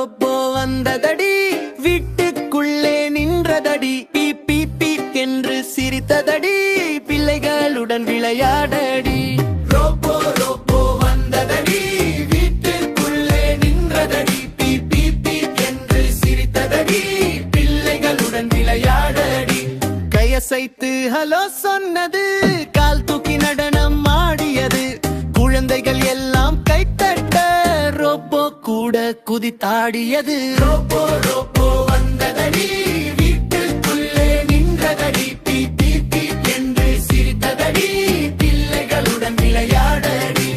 Robot வந்ததடி, வீட்டுக்குள்ளே நின்றதடி, பீ பீ பீ என்று சிரித்ததடி, பிள்ளைகளுடன் விளையாடடி. Robot robot வந்ததடி, வீட்டுக்குள்ளே நின்றதடி, பீ பீ பீ என்று சிரித்ததடி, பிள்ளைகளுடன் விளையாடடி. கையசைத்து ஹலோ சொன்னது, கால் தூக்கி நடனம் ஆடியது, குழந்தைகள் எல்லாம் கைத்தட்ட ரோபோ கூட குதித்தாடியது. ரோபோ ரோபோ வந்ததடி, வீட்டுக்குள்ளே நின்றதடி, பீ பீ பீ என்று சிரித்ததடி, பிள்ளைகளுடன் விளையாடடி.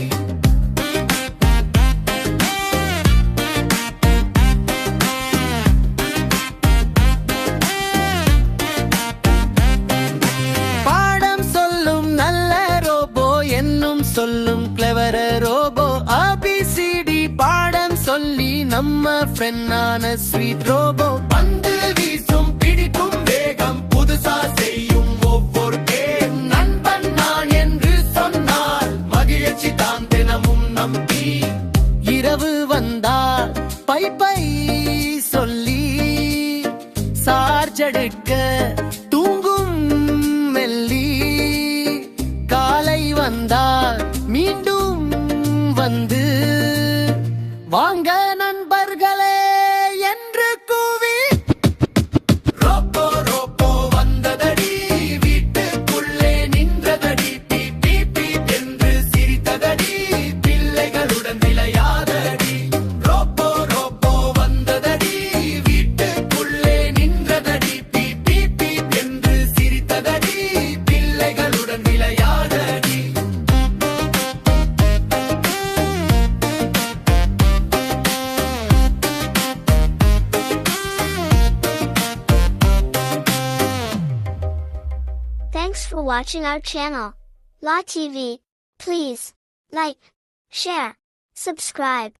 பாடம் சொல்லும் நல்ல ரோபோ, என்னும் சொல்லும் கிளவர ரோபோ, ABCD பாடம் சொல்லி நம்ம ஃப்ரெண்டான ஸ்வீட் ரோபோ. பந்து வீசும் பிடிக்கும் வேகம், புதுசா செய்யும் ஒவ்வொரு கேம், நண்பன் நான் என்று சொன்னால் மகிழ்ச்சி தான் தினமும் நம்பி. இரவு வந்தால் பை பை சொல்லி சார்ஜ் எடுக்க தூங்கும் மெல்லி, காலை வந்தால் மீண்டும் வந்து வாங்க நண்பர்களே என்று கூவி. ரோபோ ரோபோ வந்ததடி, வீட்டுக்குள்ளே நின்றதடி, பீ பீ பீ என்று சிரித்ததடி, பிள்ளைகளுடன் விளையாடடி. ரோபோ ரோபோ வந்ததடி, வீட்டுக்குள்ளே நின்றதடி, பீ பீ பீ என்று சிரித்ததடி, பிள்ளைகளுடன் விளையாடடி. Thanks for watching our channel, La TV. Please like, share, subscribe.